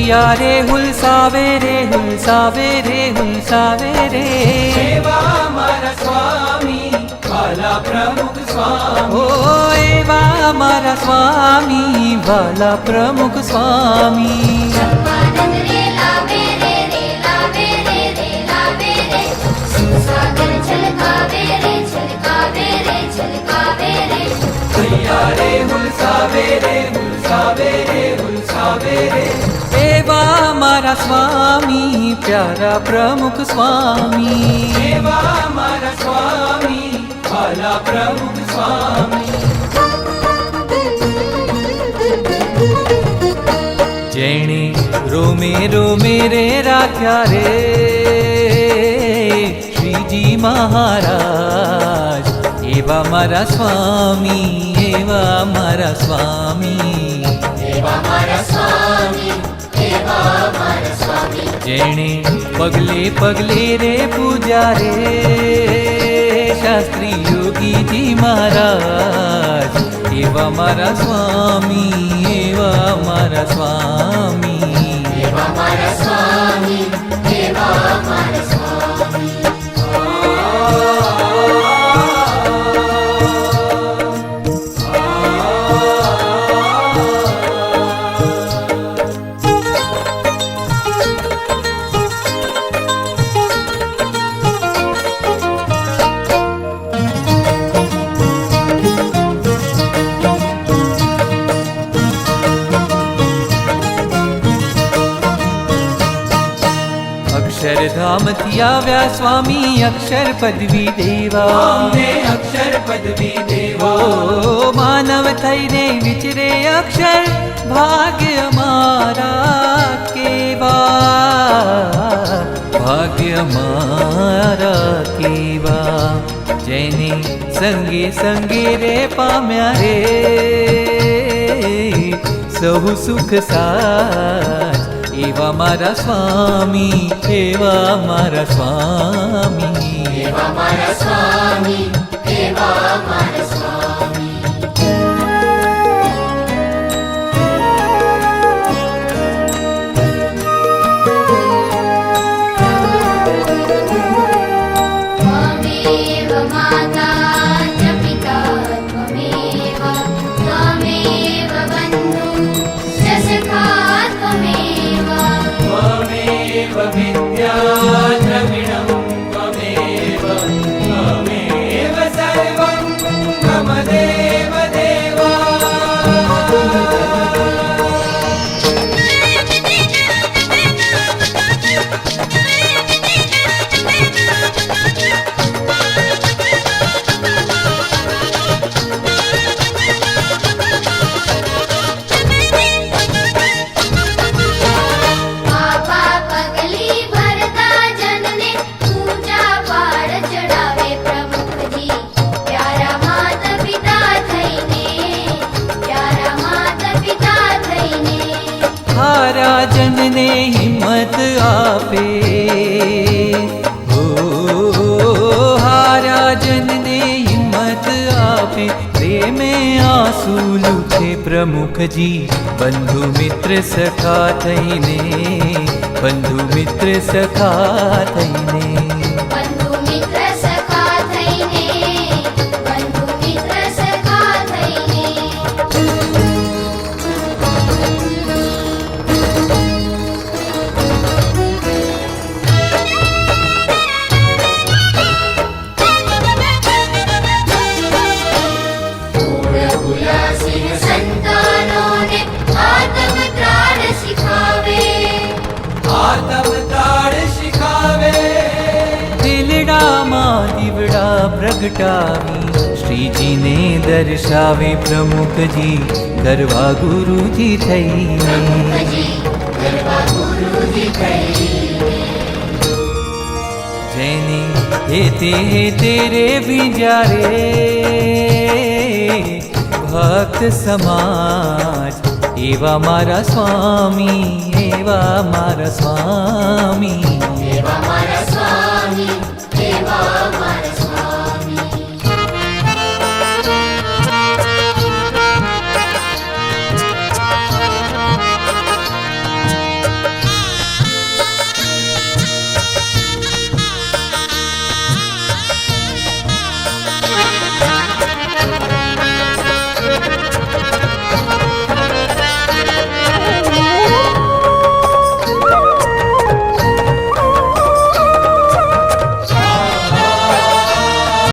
હૈયા રે હુલસાવે રે હુલસાવે રે હુલસાવે રે એવા મારા સ્વામી વાલા પ્રમુખ સ્વામી ઓ એવા મારા સ્વામી વાલા પ્રમુખ સ્વામી ચંપાનંદ રે લાવે રે રે લાવે રે રે લાવે રે સુસાગર છલકાવે રે છલકાવે રે છલકાવે રે હૈયા રે હુલસાવે રે હુલસાવે રે હુલસાવે રે એવા મારા સ્વામી પ્યારા પ્રમુખ સ્વામી એવા મારા સ્વામી વાલા પ્રમુખ સ્વામી જેણે રોમે રોમે રે રાખ્યા રે શ્રીજી મહારાજ એવા મારા સ્વામી એવા મારા સ્વામી એવા મારા સ્વામી એવા મારા સ્વામી જેણે પગલે પગલે રે પૂજા રે શાસ્ત્રી યોગીજી મહારાજ એવા મારા સ્વામી એવા મારા સ્વામી એવા મારા સ્વામી એવા મારા સ્વામી અક્ષરધામથી આવ્યા સ્વામી અક્ષર પદવી દેવા અમને અક્ષર પદવી દેવો ઓ માનવ થઈને વિચરે અક્ષર ભાગ્ય મારા કેવા ભાગ્ય મારા કેવા જેને સંગે સંગે રે પામ્યા રે સહુ સુખ સાજ એવા મારા સ્વામી એવા મારા સ્વામી એવા મારા સ્વામી એવા મારા સ્વામી ત્વમેવ માતા ચ પિતા ત્વમેવ ત્વમેવ બંધુ ચ સખા ત્વમેવ ત્વમેવ વિદ્યા દ્રવિણં ત્વમેવ ત્વમેવ સર્વં મમ દેવ દેવા પાપા પગલી ભરતા જનને પૂજા પાડ ચડાવે પ્રમુખજી પ્યારા માતા પિતા થઈને પ્યારા માતા પિતા થઈને હારા જનને હિંમત આપે હો હારા જનને હિંમત આપે પ્રેમે આંસુ લૂછે પ્રમુખજી બંધુ મિત્ર સખા થઈને બંધુ મિત્ર સખા થઈને બંધુ મિત્ર સખા થઈને બંધુ મિત્ર સખા થઈને સિંહ સંતાનોને આત્મ ત્રાણ શીખાવે આત્મ ત્રાણ શીખાવે દિલડામાં દીવડા પ્રગટાવી શ્રીજીને દર્શાવે પ્રમુખજી ગરવા ગુરુજી થઈને પ્રમુખજી ગરબા ગુરુજી થઈને જેને હેતે હેતે રે બીજા રે ભક્ત સમાજ એવા મારા સ્વામી એવા મારા સ્વામી એવા મારા